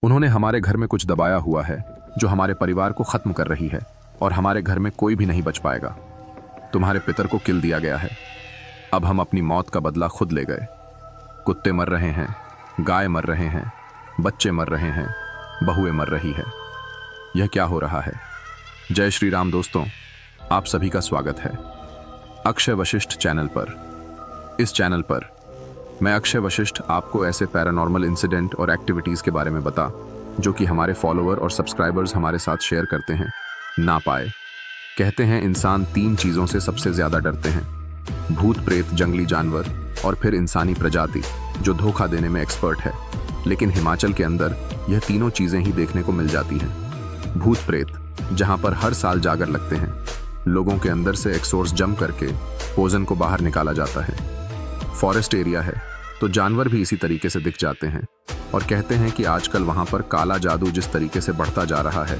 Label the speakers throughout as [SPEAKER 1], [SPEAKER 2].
[SPEAKER 1] उन्होंने हमारे घर में कुछ दबाया हुआ है जो हमारे परिवार को खत्म कर रही है और हमारे घर में कोई भी नहीं बच पाएगा। तुम्हारे पितर को किल दिया गया है। अब हम अपनी मौत का बदला खुद ले गए। कुत्ते मर रहे हैं, गाय मर रहे हैं, बच्चे मर रहे हैं, बहुएं मर रही है। यह क्या हो रहा है? जय श्री राम दोस्तों, आप सभी का स्वागत है अक्षय वशिष्ठ चैनल पर। इस चैनल पर मैं अक्षय वशिष्ठ आपको ऐसे पैरानॉर्मल इंसिडेंट और एक्टिविटीज़ के बारे में बता जो कि हमारे फॉलोअर और सब्सक्राइबर्स हमारे साथ शेयर करते हैं, ना पाए। कहते हैं इंसान 3 चीज़ों से सबसे ज़्यादा डरते हैं: भूत प्रेत, जंगली जानवर और फिर इंसानी प्रजाति जो धोखा देने में एक्सपर्ट है। लेकिन हिमाचल के अंदर यह तीनों चीज़ें ही देखने को मिल जाती हैं। भूत प्रेत, जहाँ पर हर साल जागर लगते हैं, लोगों के अंदर से एक्सोर्स जम करके पोजन को बाहर निकाला जाता है। फॉरेस्ट एरिया है तो जानवर भी इसी तरीके से दिख जाते हैं और कहते हैं कि आजकल वहाँ पर काला जादू जिस तरीके से बढ़ता जा रहा है,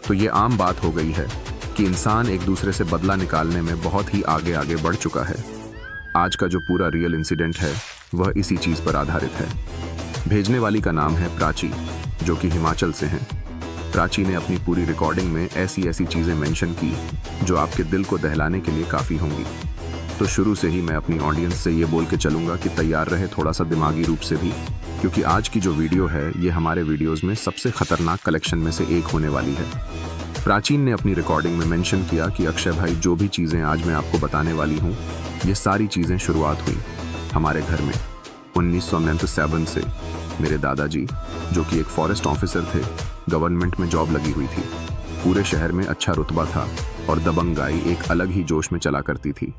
[SPEAKER 1] तो ये आम बात हो गई है कि इंसान एक दूसरे से बदला निकालने में बहुत ही आगे आगे बढ़ चुका है। आज का जो पूरा रियल इंसिडेंट है वह इसी चीज़ पर आधारित है। भेजने वाली का नाम है प्राची, जो कि हिमाचल से हैं। प्राची ने अपनी पूरी रिकॉर्डिंग में ऐसी ऐसी चीज़ें मेंशन की जो आपके दिल को दहलाने के लिए काफ़ी होंगी। तो शुरू से ही मैं अपनी ऑडियंस से ये बोल के चलूँगा कि तैयार रहे थोड़ा सा दिमागी रूप से भी, क्योंकि आज की जो वीडियो है ये हमारे वीडियोज़ में सबसे खतरनाक कलेक्शन में से एक होने वाली है। प्राचीन ने अपनी रिकॉर्डिंग में मेंशन किया कि अक्षय भाई, जो भी चीज़ें आज मैं आपको बताने वाली हूँ, ये सारी चीज़ें शुरुआत हुई हमारे घर में 1997 से। मेरे दादाजी, जो कि एक फॉरेस्ट ऑफिसर थे, गवर्नमेंट में जॉब लगी हुई थी, पूरे शहर में अच्छा रुतबा था और दबंगाई एक अलग ही जोश में चला करती थी।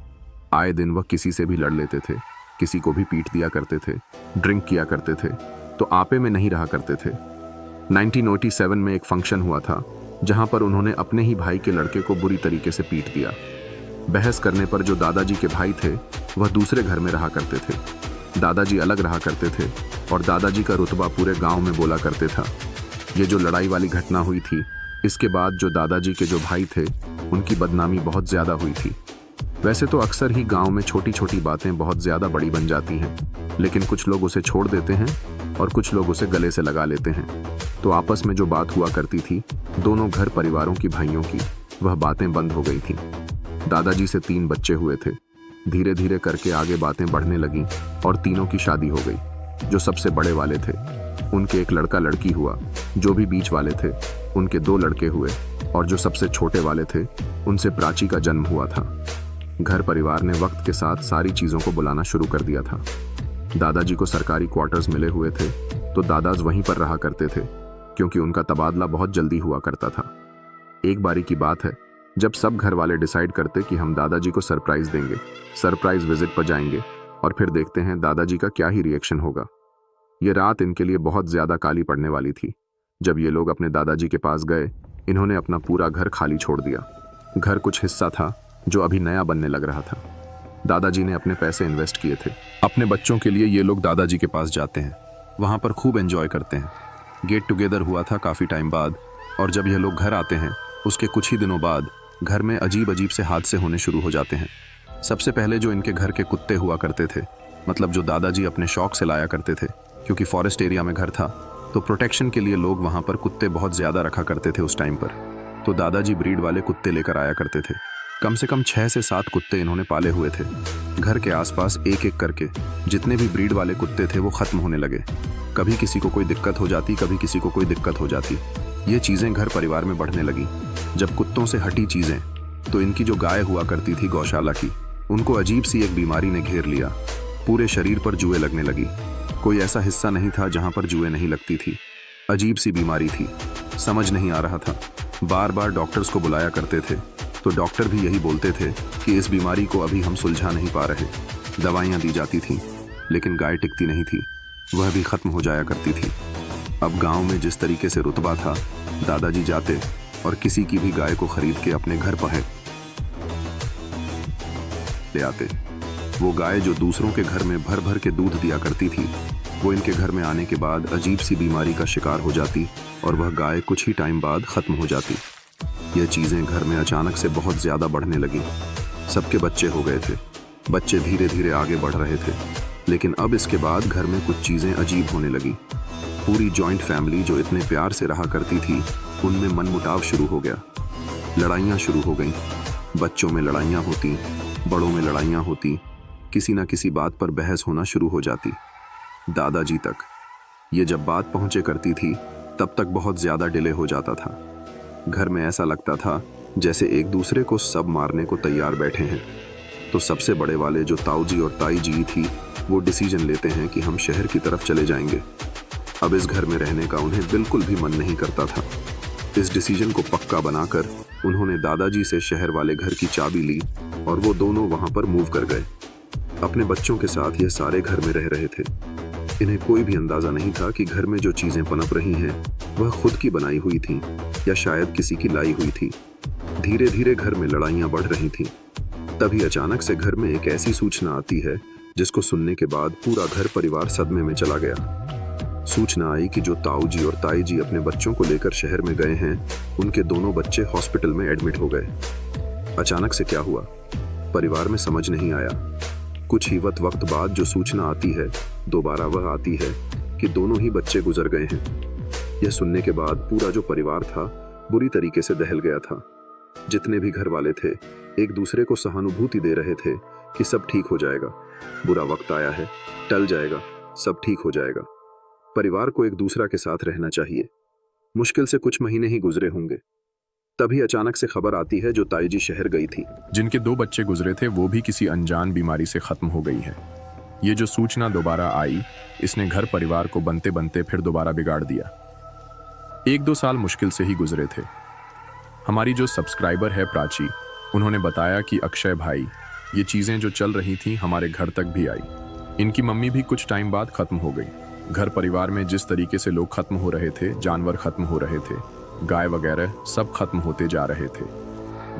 [SPEAKER 1] आए दिन वह किसी से भी लड़ लेते थे, किसी को भी पीट दिया करते थे, ड्रिंक किया करते थे, तो आपे में नहीं रहा करते थे। 1987 में एक फंक्शन हुआ था जहां पर उन्होंने अपने ही भाई के लड़के को बुरी तरीके से पीट दिया। बहस करने पर जो दादाजी के भाई थे वह दूसरे घर में रहा करते थे, दादाजी अलग रहा करते थे और दादाजी का रुतबा पूरे गांव में बोला करते था। ये जो लड़ाई वाली घटना हुई थी, इसके बाद जो दादाजी के जो भाई थे उनकी बदनामी बहुत ज़्यादा हुई थी। वैसे तो अक्सर ही गांव में छोटी छोटी बातें बहुत ज़्यादा बड़ी बन जाती हैं, लेकिन कुछ लोग उसे छोड़ देते हैं और कुछ लोग उसे गले से लगा लेते हैं। तो आपस में जो बात हुआ करती थी दोनों घर परिवारों की, भाइयों की, वह बातें बंद हो गई थी। दादाजी से 3 बच्चे हुए थे। धीरे धीरे करके आगे बातें बढ़ने लगीं और तीनों की शादी हो गई। जो सबसे बड़े वाले थे उनके एक लड़का लड़की हुआ, जो भी बीच वाले थे उनके 2 लड़के हुए और जो सबसे छोटे वाले थे उनसे प्राची का जन्म हुआ था। घर परिवार ने वक्त के साथ सारी चीज़ों को बुलाना शुरू कर दिया था। दादाजी को सरकारी क्वार्टर्स मिले हुए थे तो दादाज वहीं पर रहा करते थे, क्योंकि उनका तबादला बहुत जल्दी हुआ करता था। एक बारी की बात है जब सब घर वाले डिसाइड करते कि हम दादाजी को सरप्राइज देंगे, सरप्राइज विजिट पर जाएंगे और फिर देखते हैं दादाजी का क्या ही रिएक्शन होगा। ये रात इनके लिए बहुत ज़्यादा काली पड़ने वाली थी। जब ये लोग अपने दादाजी के पास गए, इन्होंने अपना पूरा घर खाली छोड़ दिया। घर कुछ हिस्सा था जो अभी नया बनने लग रहा था। दादाजी ने अपने पैसे इन्वेस्ट किए थे। अपने बच्चों के लिए ये लोग दादाजी के पास जाते हैं, वहाँ पर खूब एंजॉय करते हैं। गेट टुगेदर हुआ था काफ़ी टाइम बाद, और जब ये लोग घर आते हैं उसके कुछ ही दिनों बाद घर में अजीब अजीब से हादसे होने शुरू हो जाते हैं। सबसे पहले जो इनके घर के कुत्ते हुआ करते थे, मतलब जो दादाजी अपने शौक से लाया करते थे, क्योंकि फॉरेस्ट एरिया में घर था तो प्रोटेक्शन के लिए लोग वहाँ पर कुत्ते बहुत ज़्यादा रखा करते थे उस टाइम पर। तो दादाजी ब्रीड वाले कुत्ते लेकर आया करते थे। कम से कम 6 से 7 कुत्ते इन्होंने पाले हुए थे। घर के आसपास एक एक करके जितने भी ब्रीड वाले कुत्ते थे वो ख़त्म होने लगे। कभी किसी को कोई दिक्कत हो जाती, कभी किसी को कोई दिक्कत हो जाती। ये चीज़ें घर परिवार में बढ़ने लगी। जब कुत्तों से हटी चीज़ें, तो इनकी जो गाय हुआ करती थी गौशाला की, उनको अजीब सी एक बीमारी ने घेर लिया। पूरे शरीर पर जुएं लगने लगी। कोई ऐसा हिस्सा नहीं था जहाँ पर जुएं नहीं लगती थी। अजीब सी बीमारी थी, समझ नहीं आ रहा था। बार बार डॉक्टर्स को बुलाया करते थे तो डॉक्टर भी यही बोलते थे कि इस बीमारी को अभी हम सुलझा नहीं पा रहे। दवाइयाँ दी जाती थीं, लेकिन गाय टिकती नहीं थी, वह भी ख़त्म हो जाया करती थी। अब गांव में जिस तरीके से रुतबा था, दादाजी जाते और किसी की भी गाय को खरीद के अपने घर पर ले आते। वो गाय जो दूसरों के घर में भर भर के दूध दिया करती थी, वो इनके घर में आने के बाद अजीब सी बीमारी का शिकार हो जाती और वह गाय कुछ ही टाइम बाद ख़त्म हो जाती। यह चीज़ें घर में अचानक से बहुत ज़्यादा बढ़ने लगी। सबके बच्चे हो गए थे, बच्चे धीरे धीरे आगे बढ़ रहे थे, लेकिन अब इसके बाद घर में कुछ चीज़ें अजीब होने लगी। पूरी जॉइंट फैमिली जो इतने प्यार से रहा करती थी, उनमें मनमुटाव शुरू हो गया। लड़ाइयाँ शुरू हो गईं। बच्चों में लड़ाइयाँ होती, बड़ों में लड़ाइयाँ होती, किसी न किसी बात पर बहस होना शुरू हो जाती। दादाजी तक ये जब बात पहुंचे करती थी, तब तक बहुत ज्यादा डिले हो जाता था। घर में ऐसा लगता था जैसे एक दूसरे को सब मारने को तैयार बैठे हैं। तो सबसे बड़े वाले जो ताऊ जी और ताई जी थी, वो डिसीजन लेते हैं कि हम शहर की तरफ चले जाएंगे। अब इस घर में रहने का उन्हें बिल्कुल भी मन नहीं करता था। इस डिसीजन को पक्का बनाकर उन्होंने दादाजी से शहर वाले घर की चाबी ली और वो दोनों वहां पर मूव कर गए। अपने बच्चों के साथ ये सारे घर में रह रहे थे। इन्हें कोई भी अंदाजा नहीं था कि घर में जो चीजें पनप रही हैं वह खुद की बनाई हुई थी या शायद किसी की लाई हुई थी। धीरे धीरे घर में लड़ाइयां बढ़ रही थीं। तभी अचानक से घर में एक ऐसी सूचना आती है जिसको सुनने के बाद पूरा घर परिवार सदमे में चला गया। सूचना आई कि जो ताऊ जी और ताई जी अपने बच्चों को लेकर शहर में गए हैं, उनके दोनों बच्चे हॉस्पिटल में एडमिट हो गए। अचानक से क्या हुआ, परिवार में समझ नहीं आया। कुछ ही वक्त बाद जो सूचना आती है, दोबारा वह आती है कि दोनों ही बच्चे गुजर गए हैं। यह सुनने के बाद पूरा जो परिवार था बुरी तरीके से दहल गया था। जितने भी घर वाले थे एक दूसरे को सहानुभूति दे रहे थे कि सब ठीक हो जाएगा, बुरा वक्त आया है, टल जाएगा, सब ठीक हो जाएगा। परिवार को एक दूसरा के साथ रहना चाहिए। मुश्किल से कुछ महीने ही गुजरे होंगे, तभी अचानक से खबर आती है जो ताई जी शहर गई थी,
[SPEAKER 2] जिनके 2 बच्चे गुजरे थे, वो भी किसी अनजान बीमारी से खत्म हो गई है। ये जो सूचना दोबारा आई, इसने घर परिवार को बनते बनते फिर दोबारा बिगाड़ दिया। 1-2 साल मुश्किल से ही गुजरे थे। हमारी जो सब्सक्राइबर है प्राची, उन्होंने बताया कि अक्षय भाई, ये चीजें जो चल रही थी हमारे घर तक भी आई। इनकी मम्मी भी कुछ टाइम बाद खत्म हो गई। घर परिवार में जिस तरीके से लोग खत्म हो रहे थे, जानवर खत्म हो रहे थे, गाय वगैरह सब खत्म होते जा रहे थे।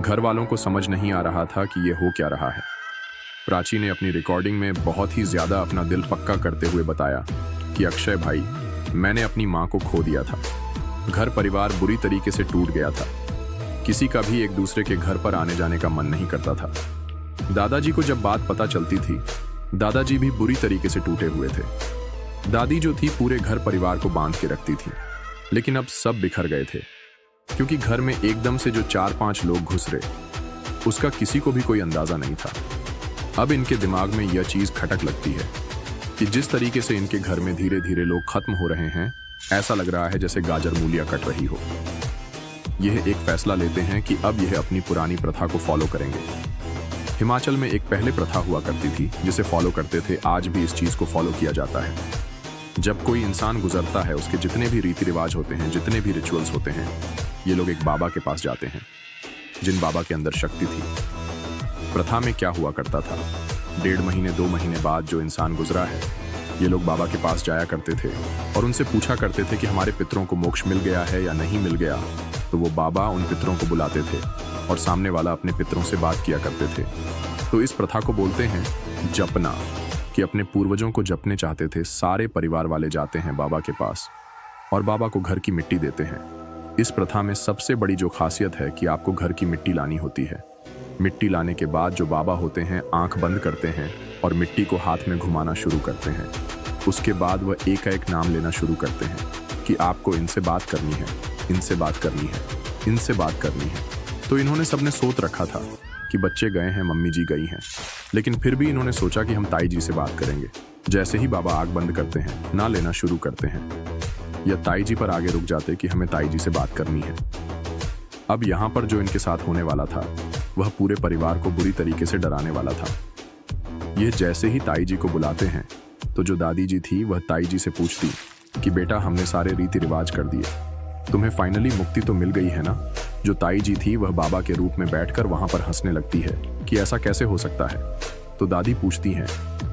[SPEAKER 2] घर वालों को समझ नहीं आ रहा था कि ये हो क्या रहा है। प्राची ने अपनी रिकॉर्डिंग में बहुत ही ज्यादा अपना दिल पक्का करते हुए बताया कि अक्षय भाई, मैंने अपनी माँ को खो दिया था। घर परिवार बुरी तरीके से टूट गया था। किसी का भी एक दूसरे के घर पर आने जाने का मन नहीं करता था। दादाजी को जब बात पता चलती थी, दादाजी भी बुरी तरीके से टूटे हुए थे। दादी जो थी पूरे घर परिवार को बांध के रखती थी, लेकिन अब सब बिखर गए थे, क्योंकि घर में एकदम से जो 4-5 लोग घुस रहे, उसका किसी को भी कोई अंदाजा नहीं था। अब इनके दिमाग में यह चीज खटक लगती है कि जिस तरीके से इनके घर में धीरे धीरे लोग खत्म हो रहे हैं, ऐसा लग रहा है जैसे गाजर मूलियां कट रही हो। यह एक फैसला लेते हैं कि अब यह अपनी पुरानी प्रथा को फॉलो करेंगे। हिमाचल में एक पहले प्रथा हुआ करती थी जिसे फॉलो करते थे, आज भी इस चीज को फॉलो किया जाता है। जब कोई इंसान गुजरता है, उसके जितने भी रीति रिवाज होते हैं, जितने भी रिचुअल्स होते हैं, ये लोग एक बाबा के पास जाते हैं, जिन बाबा के अंदर शक्ति थी। प्रथा में क्या हुआ करता था, 1.5 महीने 2 महीने बाद जो इंसान गुजरा है, ये लोग बाबा के पास जाया करते थे और उनसे पूछा करते थे कि हमारे पितरों को मोक्ष मिल गया है या नहीं मिल गया। तो वो बाबा उन पितरों को बुलाते थे और सामने वाला अपने पितरों से बात किया करते थे। तो इस प्रथा को बोलते हैं जपना, कि अपने पूर्वजों को जपने चाहते थे। सारे परिवार वाले जाते हैं बाबा के पास और बाबा को घर की मिट्टी देते हैं। इस प्रथा में सबसे बड़ी जो खासियत है कि आपको घर की मिट्टी लानी होती है। मिट्टी लाने के बाद जो बाबा होते हैं आंख बंद करते हैं और मिट्टी को हाथ में घुमाना शुरू करते हैं। उसके बाद वह एक नाम लेना शुरू करते हैं कि आपको इनसे बात करनी है, इनसे बात करनी है, इनसे बात करनी है। तो इन्होंने सबने सोच रखा था कि बच्चे गए हैं, मम्मी जी गई हैं, लेकिन फिर भी इन्होंने सोचा कि हम ताई जी से बात करेंगे। जैसे ही बाबा आंख बंद करते हैं, ना लेना शुरू करते हैं, या ताई जी पर आगे रुक जाते कि हमें ताई जी से बात करनी है। अब यहाँ पर जो इनके साथ होने वाला था, वह पूरे परिवार को बुरी तरीके से डराने वाला था। ये जैसे ही ताई जी को बुलाते हैं, तो जो दादी जी थी वह ताई जी से पूछती कि बेटा, हमने सारे रीति रिवाज कर दिए, तुम्हें फाइनली मुक्ति तो मिल गई है ना। जो ताई जी थी वह बाबा के रूप में बैठकर वहां पर हंसने लगती है कि ऐसा कैसे हो सकता है। तो दादी पूछती हैं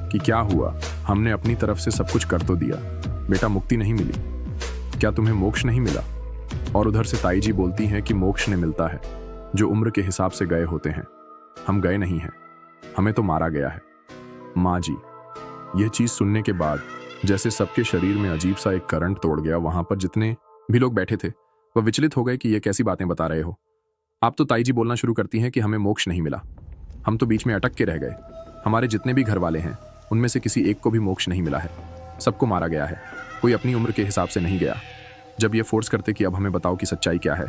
[SPEAKER 2] कि क्या हुआ, हमने अपनी तरफ से सब कुछ कर तो दिया, बेटा मुक्ति नहीं मिली, क्या तुम्हें मोक्ष नहीं मिला। और उधर से ताई जी बोलती हैं कि मोक्ष ने मिलता है जो उम्र के हिसाब से गए होते हैं, हम गए नहीं हैं, हमें तो मारा गया है। माँ जी, यह चीज सुनने के बाद जैसे सबके शरीर में अजीब सा एक करंट तोड़ गया। वहां पर जितने भी लोग बैठे थे वह विचलित हो गए कि ये कैसी बातें बता रहे हो आप। तो ताई जी बोलना शुरू करती हैं कि हमें मोक्ष नहीं मिला, हम तो बीच में अटक के रह गए। हमारे जितने भी घर वाले हैं उनमें से किसी एक को भी मोक्ष नहीं मिला है, सबको मारा गया है। कोई अपनी उम्र के हिसाब से नहीं गया। जब ये फोर्स करते कि अब हमें बताओ कि सच्चाई क्या है,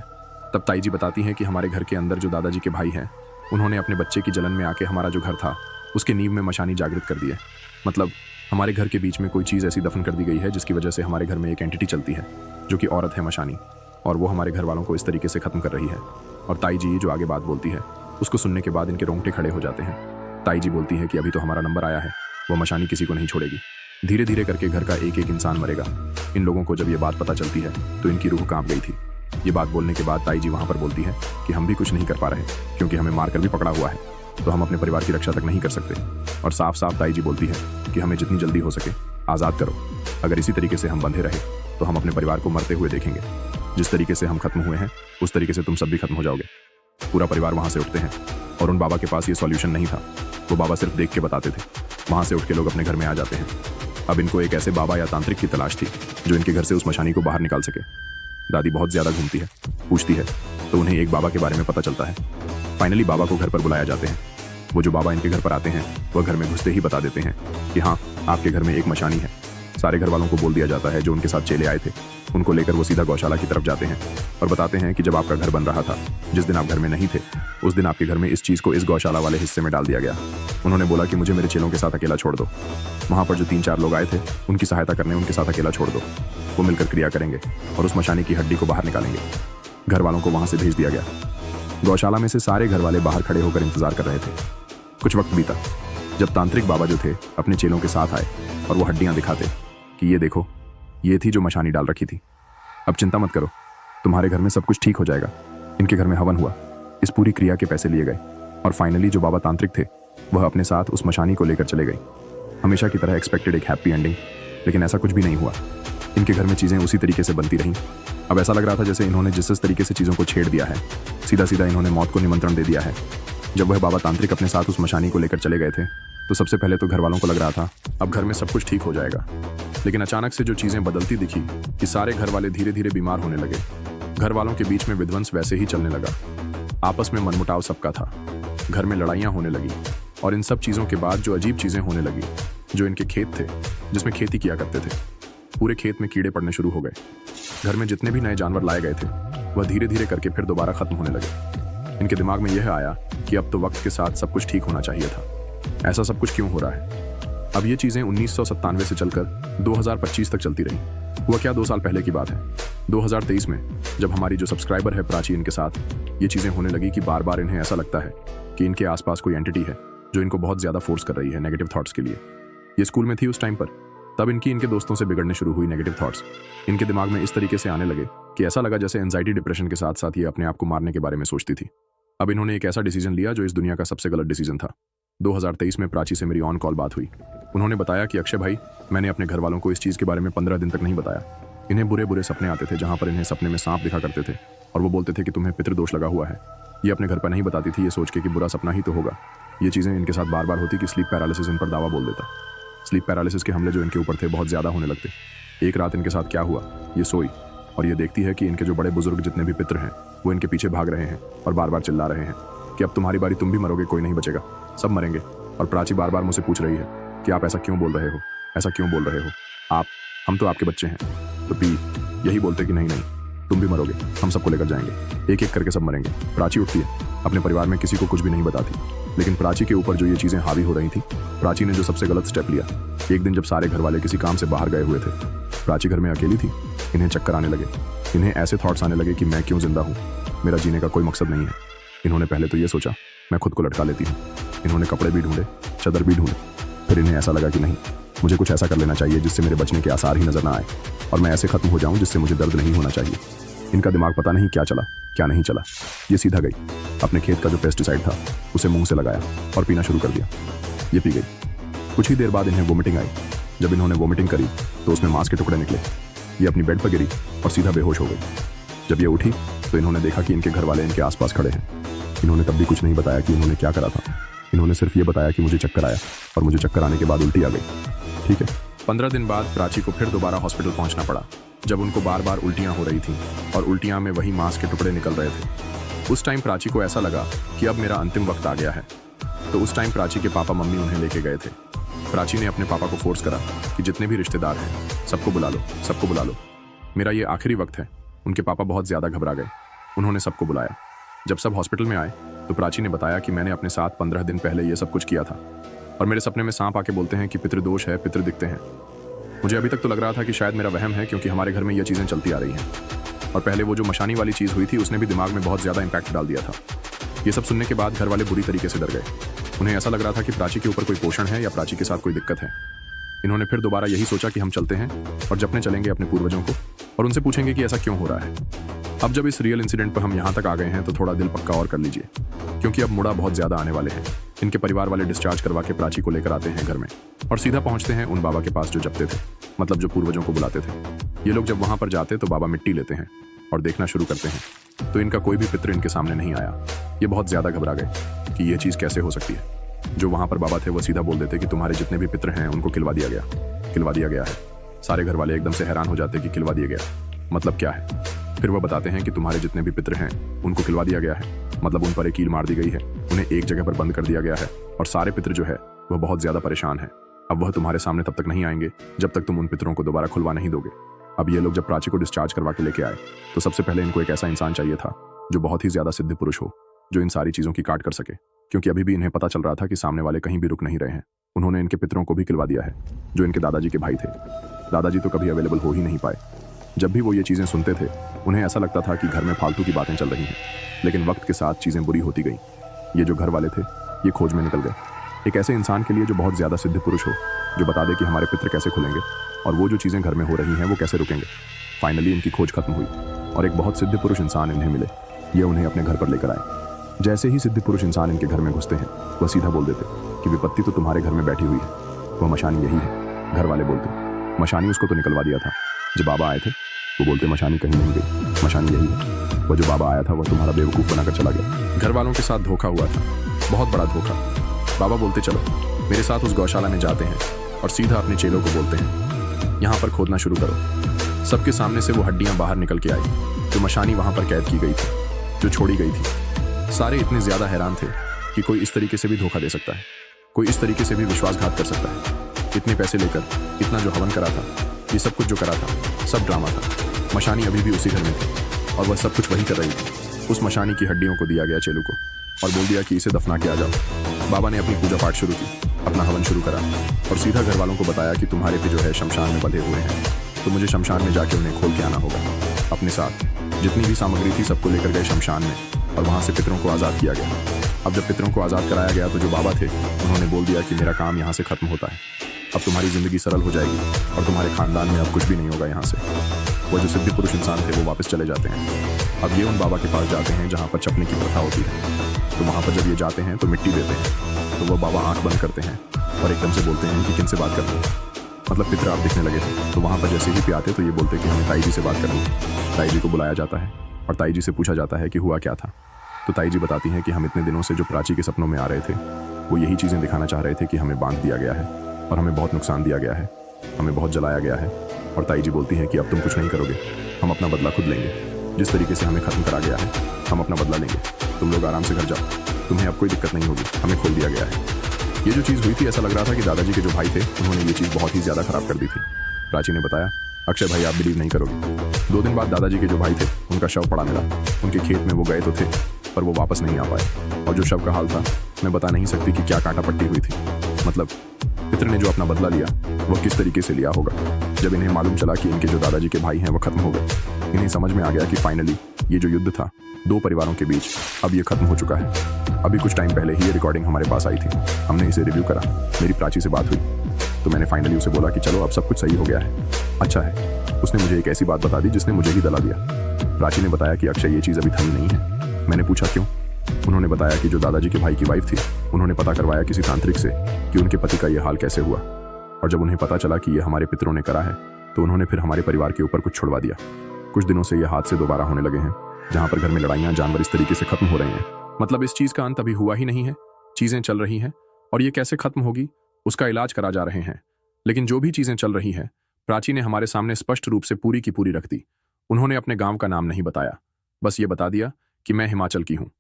[SPEAKER 2] तब ताई जी बताती हैं कि हमारे घर के अंदर जो दादाजी के भाई हैं, उन्होंने अपने बच्चे की जलन में आके हमारा जो घर था उसके नींव में मशानी जागृत कर दी है। मतलब हमारे घर के बीच में कोई चीज़ ऐसी दफन कर दी गई है जिसकी वजह से हमारे घर में एक एंटिटी चलती है जो कि औरत है मशानी, और वो हमारे घर वालों को इस तरीके से ख़त्म कर रही है। और ताई जी जो आगे बात बोलती है उसको सुनने के बाद इनके रोंगटे खड़े हो जाते हैं। ताई जी बोलती है कि अभी तो हमारा नंबर आया है, वो मशानी किसी को नहीं छोड़ेगी। धीरे धीरे करके घर का एक एक इंसान मरेगा। इन लोगों को जब ये बात पता चलती है तो इनकी रूह कांप गई थी। ये बात बोलने के बाद ताई जी वहाँ पर बोलती है कि हम भी कुछ नहीं कर पा रहे क्योंकि हमें मार कर भी पकड़ा हुआ है, तो हम अपने परिवार की रक्षा तक नहीं कर सकते। और साफ साफ ताई जी बोलती है कि हमें जितनी जल्दी हो सके आज़ाद करो। अगर इसी तरीके से हम बंधे रहे तो हम अपने परिवार को मरते हुए देखेंगे। जिस तरीके से हम खत्म हुए हैं उस तरीके से तुम सब भी खत्म हो जाओगे। पूरा परिवार वहाँ से उठते हैं और उन बाबा के पास ये सॉल्यूशन नहीं था, वो बाबा सिर्फ देख के बताते थे। वहाँ से उठ के लोग अपने घर में आ जाते हैं। अब इनको एक ऐसे बाबा या तांत्रिक की तलाश थी जो इनके घर से उस मशानी को बाहर निकाल सके। दादी बहुत ज़्यादा घूमती है, पूछती है, तो उन्हें एक बाबा के बारे में पता चलता है। फाइनली बाबा को घर पर बुलाया जाते हैं। वो जो बाबा इनके घर पर आते हैं वह घर में घुसते ही बता देते हैं कि हाँ, आपके घर में एक मशानी है। सारे घर वालों को बोल दिया जाता है जो उनके साथ चेले आए थे, उनको लेकर वो सीधा गौशाला की तरफ जाते हैं और बताते हैं कि जब आपका घर बन रहा था, जिस दिन आप घर में नहीं थे, उस दिन आपके घर में इस चीज़ को इस गौशाला वाले हिस्से में डाल दिया गया। उन्होंने बोला कि मुझे मेरे चेलों के साथ अकेला छोड़ दो। वहाँ पर जो 3-4 लोग आए थे उनकी सहायता करने उनके साथ अकेला छोड़ दो। वो मिलकर क्रिया करेंगे और उस मशानी की हड्डी को बाहर निकालेंगे। घर वालों को वहाँ से भेज दिया गया। गौशाला में से सारे घर वाले बाहर खड़े होकर इंतजार कर रहे थे। कुछ वक्त बीता जब तांत्रिक बाबा जो थे अपने चेलों के साथ आए और वो हड्डियां दिखाते कि ये देखो, ये थी जो मशानी डाल रखी थी। अब चिंता मत करो, तुम्हारे घर में सब कुछ ठीक हो जाएगा। इनके घर में हवन हुआ, इस पूरी क्रिया के पैसे लिए गए और फाइनली जो बाबा तांत्रिक थे वह अपने साथ उस मशानी को लेकर चले गए। हमेशा की तरह एक्सपेक्टेड एक हैप्पी एंडिंग, लेकिन ऐसा कुछ भी नहीं हुआ। इनके घर में चीज़ें उसी तरीके से बनती रहीं। अब ऐसा लग रहा था जैसे इन्होंने जिस तरीके से चीज़ों को छेड़ दिया है, सीधा सीधा इन्होंने मौत को निमंत्रण दे दिया है। जब वह बाबा तांत्रिक अपने साथ उस मशानी को लेकर चले गए थे तो सबसे पहले तो घर वालों को लग रहा था अब घर में सब कुछ ठीक हो जाएगा। लेकिन अचानक से जो चीज़ें बदलती दिखी कि सारे घर वाले धीरे धीरे बीमार होने लगे। घर वालों के बीच में विध्वंस वैसे ही चलने लगा। आपस में मनमुटाव सबका था। घर में लड़ाइयाँ होने लगी और इन सब चीज़ों के बाद जो अजीब चीज़ें होने लगी, जो इनके खेत थे जिसमें खेती किया करते थे, पूरे खेत में कीड़े पड़ने शुरू हो गए। घर में जितने भी नए जानवर लाए गए थे वह धीरे धीरे करके फिर दोबारा खत्म होने लगे। इनके दिमाग में यह आया कि अब तो वक्त के साथ सब कुछ ठीक होना चाहिए था। ऐसा सब कुछ क्यों हो रहा है? अब ये चीज़ें 1997 से चलकर 2025 तक चलती रही। हुआ क्या, 2 साल पहले की बात है। 2023 में जब हमारी जो सब्सक्राइबर है प्राची, इनके साथ ये चीज़ें होने लगी कि बार बार इन्हें ऐसा लगता है कि इनके आसपास कोई एंटिटी है जो इनको बहुत ज़्यादा फोर्स कर रही है नेगेटिव थॉट्स के लिए। ये स्कूल में थी उस टाइम पर, तब इनके दोस्तों से बिगड़ने शुरू हुई नेगेटिव थॉट्स। इनके दिमाग में इस तरीके से आने लगे कि ऐसा लगा जैसे एंजाइटी डिप्रेशन के साथ साथ ये अपने आप को मारने के बारे में सोचती थी। अब इन्होंने एक ऐसा डिसीजन लिया जो इस दुनिया का सबसे गलत डिसीजन था। 2023 में प्राची से मेरी ऑन कॉल बात हुई। उन्होंने बताया कि अक्षय भाई, मैंने अपने घर वालों को इस चीज़ के बारे में 15 दिन तक नहीं बताया। इन्हें बुरे बुरे सपने आते थे जहाँ पर इन्हें सपने में सांप दिखा करते थे और वो बोलते थे कि तुम्हें पितृदोष लगा हुआ है। ये अपने घर पर नहीं बताती थी, ये सोच के कि बुरा सपना ही तो होगा। ये चीज़ें इनके साथ बार बार होती कि स्लीप पैरालिसिस इन पर दावा बोल देता। स्लीप पैरालिसिस के हमले जो इनके ऊपर थे बहुत ज़्यादा होने लगते। एक रात इनके साथ क्या हुआ, ये सोई और ये देखती है कि इनके जो बड़े बुजुर्ग जितने भी पितर हैं वो इनके पीछे भाग रहे हैं और बार बार चिल्ला रहे हैं कि अब तुम्हारी बारी, तुम भी मरोगे, कोई नहीं बचेगा, सब मरेंगे। और प्राची बार बार मुझसे पूछ रही है कि आप ऐसा क्यों बोल रहे हो, ऐसा क्यों बोल रहे हो, हम तो आपके बच्चे हैं। तो पी यही बोलते कि नहीं नहीं, तुम भी मरोगे, हम सबको लेकर जाएंगे, एक एक करके सब मरेंगे। प्राची उठती है, अपने परिवार में किसी को कुछ भी नहीं बताती। लेकिन प्राची के ऊपर जो ये चीज़ें हावी हो रही थी, प्राची ने जो सबसे गलत स्टेप लिया। एक दिन जब सारे घर वाले किसी काम से बाहर गए हुए थे, प्राची घर में अकेली थी। इन्हें चक्कर आने लगे, इन्हें ऐसे थॉट्स आने लगे कि मैं क्यों जिंदा हूँ, मेरा जीने का कोई मकसद नहीं है। इन्होंने पहले तो ये सोचा मैं खुद को लटका लेती हूँ। इन्होंने कपड़े भी ढूंढे, चादर भी ढूंढे। फिर इन्हें ऐसा लगा कि नहीं, मुझे कुछ ऐसा कर लेना चाहिए जिससे मेरे बचने के आसार ही नजर ना आए और मैं ऐसे खत्म हो जाऊं जिससे मुझे दर्द नहीं होना चाहिए। इनका दिमाग पता नहीं क्या चला क्या नहीं चला। ये सीधा गई, अपने खेत का जो पेस्टिसाइड था उसे मुंह से लगाया और पीना शुरू कर दिया। ये पी गई। कुछ ही देर बाद इन्हें वोमिटिंग आई। जब इन्होंने वोमिटिंग करी तो उसमें मांस के टुकड़े निकले। ये अपनी बेड पर गिरी और सीधा बेहोश हो गई। जब ये उठी तो इन्होंने देखा कि इनके घर वाले इनके आसपास खड़े हैं। इन्होंने तब भी कुछ नहीं बताया कि इन्होंने क्या करा था। इन्होंने सिर्फ ये बताया कि मुझे चक्कर आया और मुझे चक्कर आने के बाद उल्टी आ गई। ठीक है। 15 दिन बाद प्राची को फिर दोबारा हॉस्पिटल पहुंचना पड़ा, जब उनको बार बार उल्टियां हो रही थीं और उल्टियां में वही मांस के टुकड़े निकल रहे थे। उस टाइम प्राची को ऐसा लगा कि अब मेरा अंतिम वक्त आ गया है। तो उस टाइम प्राची के पापा मम्मी उन्हें लेके गए थे। प्राची ने अपने पापा को फोर्स करा कि जितने भी रिश्तेदार हैं सबको बुला लो, सबको बुला लो, मेरा ये आखिरी वक्त है। उनके पापा बहुत ज़्यादा घबरा गए। उन्होंने सबको बुलाया। जब सब हॉस्पिटल में आए तो प्राची ने बताया कि मैंने अपने साथ 15 दिन पहले ये सब कुछ किया था और मेरे सपने में सांप आके बोलते हैं कि पितृदोष है, पितृ दिखते हैं। मुझे अभी तक तो लग रहा था कि शायद मेरा वहम है, क्योंकि हमारे घर में ये चीज़ें चलती आ रही हैं। और पहले वो जो मशानी वाली चीज़ हुई थी उसने भी दिमाग में बहुत ज़्यादा इम्पैक्ट डाल दिया था। ये सब सुनने के बाद घर वाले बुरी तरीके से डर गए। उन्हें ऐसा लग रहा था कि प्राची के ऊपर कोई पोषण है या प्राची के साथ कोई दिक्कत है। इन्होंने फिर दोबारा यही सोचा कि हम चलते हैं और जपने चलेंगे अपने पूर्वजों को और उनसे पूछेंगे कि ऐसा क्यों हो रहा है। अब जब इस रियल इंसिडेंट पर हम यहाँ तक आ गए हैं तो थोड़ा दिल पक्का और कर लीजिए, क्योंकि अब मुड़ा बहुत ज़्यादा आने वाले हैं। इनके परिवार वाले डिस्चार्ज करवा के प्राची को लेकर आते हैं घर में और सीधा पहुँचते हैं उन बाबा के पास जो जपते थे, मतलब जो पूर्वजों को बुलाते थे। ये लोग जब वहाँ पर जाते तो बाबा मिट्टी लेते हैं और देखना शुरू करते हैं, तो इनका कोई भी पितृ इनके सामने नहीं आया। ये बहुत ज़्यादा घबरा गए कि ये चीज़ कैसे हो सकती है। जो वहाँ पर बाबा थे वो सीधा बोल देते कि तुम्हारे जितने भी पितृ हैं उनको खिलवा दिया गया है। सारे घर वाले एकदम से हैरान हो जाते कि खिलवा दिया गया मतलब क्या है। फिर वो बताते हैं कि तुम्हारे जितने भी पितृ हैं उनको खिलवा दिया गया है, मतलब उन पर एक कील मार दी गई है, उन्हें एक जगह पर बंद कर दिया गया है और सारे पितृ जो है वह बहुत ज़्यादा परेशान है। अब वह तुम्हारे सामने तब तक नहीं आएंगे जब तक तुम उन पितरों को दोबारा खुलवा नहीं दोगे। अब ये लोग जब प्राची को डिस्चार्ज करवा के लेके आए तो सबसे पहले इनको एक ऐसा इंसान चाहिए था जो बहुत ही ज़्यादा सिद्ध पुरुष हो, जो इन सारी चीज़ों की काट कर सके, क्योंकि अभी भी इन्हें पता चल रहा था कि सामने वाले कहीं भी रुक नहीं रहे हैं। उन्होंने इनके पितरों को भी खिलवा दिया है, जो इनके दादाजी के भाई थे। दादाजी तो कभी अवेलेबल हो ही नहीं पाए। जब भी वो ये चीज़ें सुनते थे उन्हें ऐसा लगता था कि घर में फालतू की बातें चल रही हैं, लेकिन वक्त के साथ चीज़ें बुरी होती गईं। ये जो घर वाले थे ये खोज में निकल गए एक ऐसे इंसान के लिए जो बहुत ज़्यादा सिद्ध पुरुष हो, जो बता दे कि हमारे पितृ कैसे खुलेंगे और वो जो चीज़ें घर में हो रही हैं वो कैसे रुकेंगे। फाइनली इनकी खोज खत्म हुई और एक बहुत सिद्ध पुरुष इंसान इन्हें मिले। ये उन्हें अपने घर पर लेकर आए। जैसे ही सिद्ध पुरुष इंसान इनके घर में घुसते हैं वह सीधा बोल देते कि विपत्ति तो तुम्हारे घर में बैठी हुई है, वह मशानी यही है। घर वाले बोलते मशानी उसको तो निकलवा दिया था। जब बाबा आए थे वो बोलते मशानी कहीं नहीं गई, मशानी यही है। वह जो बाबा आया था वह तुम्हारा बेवकूफ़ बनाकर चला गया। घर वालों के साथ धोखा हुआ था, बहुत बड़ा धोखा। बाबा बोलते चलो मेरे साथ उस गौशाला में जाते हैं और सीधा अपने चेलों को बोलते हैं यहाँ पर खोदना शुरू करो। सबके सामने से वो हड्डियाँ बाहर निकल के आई जो मशानी वहाँ पर कैद की गई थी, जो छोड़ी गई थी। सारे इतने ज़्यादा हैरान थे कि कोई इस तरीके से भी धोखा दे सकता है, कोई इस तरीके से भी विश्वासघात कर सकता है। इतने पैसे लेकर इतना जो हवन करा था, ये सब कुछ जो करा था सब ड्रामा था। मशानी अभी भी उसी घर में थी और वह सब कुछ वही कर रही थी। उस मशानी की हड्डियों को दिया गया चेलू को और बोल दिया कि इसे दफना के आ जाओ। बाबा ने अपनी पूजा पाठ शुरू की, अपना हवन शुरू करा और सीधा घर वालों को बताया कि तुम्हारे पे जो है शमशान में बंधे हुए हैं, तो मुझे शमशान में जाके उन्हें खोल के आना होगा। अपने साथ जितनी भी सामग्री थी सबको लेकर गए शमशान में और वहाँ से पितरों को आज़ाद किया गया। अब जब पितरों को आज़ाद कराया गया तो जो बाबा थे उन्होंने बोल दिया कि मेरा काम यहाँ से खत्म होता है, अब तुम्हारी ज़िंदगी सरल हो जाएगी और तुम्हारे खानदान में अब कुछ भी नहीं होगा यहाँ से। वो जो सिद्ध पुरुष इंसान थे वो वापस चले जाते हैं। अब ये उन बाबा के पास जाते हैं जहाँ पर चपने की प्रथा होती है। तो वहाँ पर जब ये जाते हैं तो मिट्टी देते हैं, तो वो बाबा आंख बंद करते हैं और एकदम से बोलते हैं कि किन से बात करनी है, मतलब पितर आप दिखने लगे थे। तो वहाँ पर जैसे ही आते तो ये बोलते कि हमें ताई जी से बात करनी है। ताई जी को बुलाया जाता है और ताई जी से पूछा जाता है कि हुआ क्या था। तो ताई जी बताती हैं कि हम इतने दिनों से जो प्राची के सपनों में आ रहे थे वो यही चीज़ें दिखाना चाह रहे थे कि हमें बांध दिया गया है और हमें बहुत नुकसान दिया गया है, हमें बहुत जलाया गया है। और ताई जी बोलती हैं कि अब तुम कुछ नहीं करोगे, हम अपना बदला खुद लेंगे। जिस तरीके से हमें ख़त्म करा गया है हम अपना बदला लेंगे, तुम लोग आराम से घर जाओ, तुम्हें अब कोई दिक्कत नहीं होगी, हमें खोल दिया गया है। ये जो चीज़ हुई थी ऐसा लग रहा था कि दादाजी के जो भाई थे उन्होंने ये चीज़ बहुत ही ज़्यादा ख़राब कर दी थी। प्राची ने बताया अक्षय भाई आप बिलीव नहीं करोगे, 2 दिन बाद दादाजी के जो भाई थे उनका शव पड़ा मिला। उनके खेत में वो गए तो थे पर वो वापस नहीं आ पाए और जो शव का हाल था मैं बता नहीं सकती कि क्या कांटा पट्टी हुई थी। मतलब पितर ने जो अपना बदला लिया वो किस तरीके से लिया होगा। जब इन्हें मालूम चला कि इनके जो दादाजी के भाई हैं वो खत्म हो गए, इन्हें समझ में आ गया कि फाइनली ये जो युद्ध था 2 परिवारों के बीच अब ये खत्म हो चुका है। अभी कुछ टाइम पहले ही ये रिकॉर्डिंग हमारे पास आई थी, हमने इसे रिव्यू करा। मेरी प्राची से बात हुई तो मैंने फाइनली उसे बोला कि चलो अब सब कुछ सही हो गया है, अच्छा है। उसने मुझे एक ऐसी बात बता दी जिसने मुझे ही दला दिया। प्राची ने बताया कि अक्षय ये चीज़ अभी थमी नहीं है। मैंने पूछा क्यों। उन्होंने बताया कि जो दादाजी के भाई की वाइफ थी उन्होंने पता करवाया किसी तांत्रिक से कि उनके पति का ये हाल कैसे हुआ, और जब उन्हें पता चला कि ये हमारे पितरों ने करा है तो उन्होंने फिर हमारे परिवार के ऊपर कुछ छुड़वा दिया। कुछ दिनों से ये हादसे दोबारा होने लगे हैं जहाँ पर घर में लड़ाइयाँ जानवर इस तरीके से खत्म हो रहे हैं। मतलब इस चीज़ का अंत अभी हुआ ही नहीं है, चीज़ें चल रही हैं और ये कैसे खत्म होगी उसका इलाज करा जा रहे हैं। लेकिन जो भी चीज़ें चल रही हैं प्राची ने हमारे सामने स्पष्ट रूप से पूरी की पूरी रख दी। उन्होंने अपने गांव का नाम नहीं बताया, बस ये बता दिया कि मैं हिमाचल की हूँ।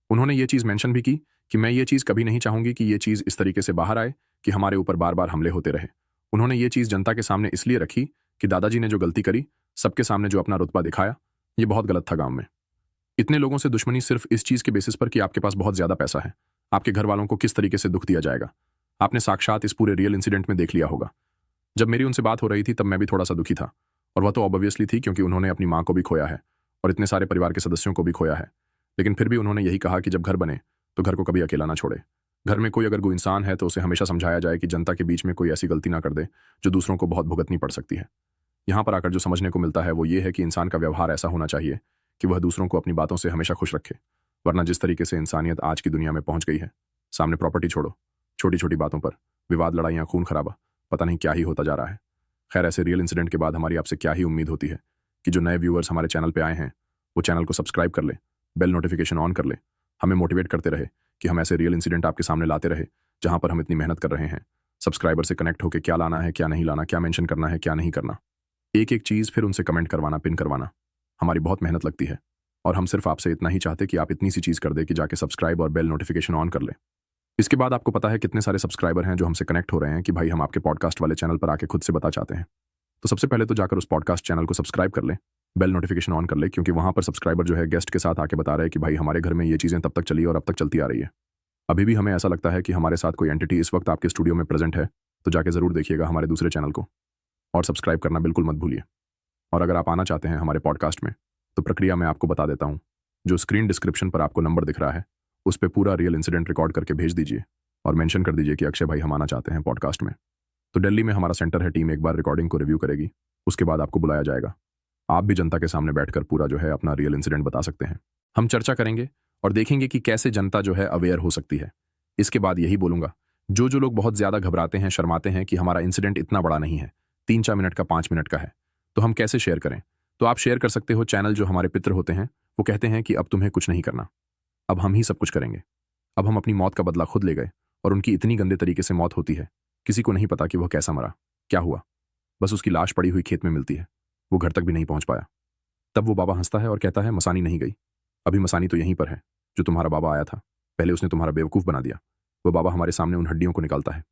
[SPEAKER 2] उन्होंने ये चीज़ मेंशन भी की कि मैं ये चीज़ कभी नहीं चाहूँगी कि ये चीज़ इस तरीके से बाहर आए कि हमारे ऊपर बार बार हमले होते रहे। उन्होंने ये चीज़ जनता के सामने इसलिए रखी कि दादाजी ने जो गलती करी, सबके सामने जो अपना रुतबा दिखाया, ये बहुत गलत था गांव में। इतने लोगों से दुश्मनी सिर्फ इस चीज़ के बेसिस पर कि आपके पास बहुत ज़्यादा पैसा है, आपके घर वालों को किस तरीके से दुख दिया जाएगा, आपने साक्षात इस पूरे रियल इंसिडेंट में देख लिया होगा। जब मेरी उनसे बात हो रही थी तब मैं भी थोड़ा सा दुखी था, और वह तो ऑब्वियसली थी क्योंकि उन्होंने अपनी माँ को भी खोया है और इतने सारे परिवार के सदस्यों को भी खोया है। लेकिन फिर भी उन्होंने यही कहा कि जब घर बने तो घर को कभी अकेला ना छोड़े। घर में कोई अगर कोई इंसान है तो उसे हमेशा समझाया जाए कि जनता के बीच में कोई ऐसी गलती ना कर दे जो दूसरों को बहुत भुगतनी पड़ सकती है। यहाँ पर आकर जो समझने को मिलता है वो ये है कि इंसान का व्यवहार ऐसा होना चाहिए कि वह दूसरों को अपनी बातों से हमेशा खुश रखे, वरना जिस तरीके से इंसानियत आज की दुनिया में पहुंच गई है, सामने प्रॉपर्टी छोड़ो, छोटी छोटी बातों पर विवाद, लड़ाइयाँ, खून खराबा, पता नहीं क्या ही होता जा रहा है। खैर, ऐसे रियल इंसिडेंट के बाद हमारी आपसे क्या ही उम्मीद होती है कि जो नए व्यूअर्स हमारे चैनल पे आए हैं वो चैनल को सब्सक्राइब कर ले, बेल नोटिफिकेशन ऑन कर ले, हमें मोटिवेट करते रहे कि हम ऐसे रियल इंसिडेंट आपके सामने लाते रहे जहां पर हम इतनी मेहनत कर रहे हैं। सब्सक्राइबर से कनेक्ट होकर क्या लाना है, क्या नहीं लाना, क्या मेंशन करना है, क्या नहीं करना, एक एक चीज़ फिर उनसे कमेंट करवाना, पिन करवाना, हमारी बहुत मेहनत लगती है। और हम सिर्फ आपसे इतना ही चाहते कि आप इतनी सी चीज़ कर दे कि जाके सब्सक्राइब और बेल नोटिफिकेशन ऑन कर ले। इसके बाद आपको पता है कितने सारे सब्सक्राइबर हैं जो हमसे कनेक्ट हो रहे हैं कि भाई हम आपके पॉडकास्ट वाले चैनल पर आके खुद से बता चाहते हैं। तो सबसे पहले तो जाकर उस पॉडकास्ट चैनल को सब्सक्राइब कर ले, बेल नोटिफिकेशन ऑन कर ले, क्योंकि वहां पर सब्सक्राइबर जो है गेस्ट के साथ आके बता रहे हैं कि भाई हमारे घर में ये चीज़ें तब तक चली और अब तक चलती आ रही है। अभी भी हमें ऐसा लगता है कि हमारे साथ कोई एंटिटी इस वक्त आपके स्टूडियो में प्रेजेंट है, तो जाके ज़रूर देखिएगा हमारे दूसरे चैनल को और सब्सक्राइब करना बिल्कुल मत भूलिए। और अगर आप आना चाहते हैं हमारे पॉडकास्ट में तो प्रक्रिया मैं आपको बता देता हूँ। जो स्क्रीन डिस्क्रिप्शन पर आपको नंबर दिख रहा है उस पर पूरा रियल इंसिडेंट रिकॉर्ड करके भेज दीजिए और मेंशन कर दीजिए कि अक्षय भाई हम आना चाहते हैं पॉडकास्ट में। तो दिल्ली में हमारा सेंटर है, टीम एक बार रिकॉर्डिंग को रिव्यू करेगी, उसके बाद आपको बुलाया जाएगा। आप भी जनता के सामने बैठकर पूरा जो है अपना रियल इंसिडेंट बता सकते हैं। हम चर्चा करेंगे और देखेंगे कि कैसे जनता जो है अवेयर हो सकती है। इसके बाद यही बोलूंगा, जो जो लोग बहुत ज़्यादा घबराते हैं, शर्माते हैं कि हमारा इंसिडेंट इतना बड़ा नहीं है, 3-4 मिनट का, 5 मिनट का है, तो हम कैसे शेयर करें, तो आप शेयर कर सकते हो। चैनल जो हमारे पितर होते हैं वो कहते हैं कि अब तुम्हें कुछ नहीं करना, अब हम ही सब कुछ करेंगे। अब हम अपनी मौत का बदला खुद ले गए और उनकी इतनी गंदे तरीके से मौत होती है, किसी को नहीं पता कि वह कैसा मरा, क्या हुआ। बस उसकी लाश पड़ी हुई खेत में मिलती है, वो घर तक भी नहीं पहुंच पाया। तब वो बाबा हंसता है और कहता है मसानी नहीं गई, अभी मसानी तो यहीं पर है जो तुम्हारा बाबा आया था, पहले उसने तुम्हारा बेवकूफ़ बना दिया। वो बाबा हमारे सामने उन हड्डियों को निकालता है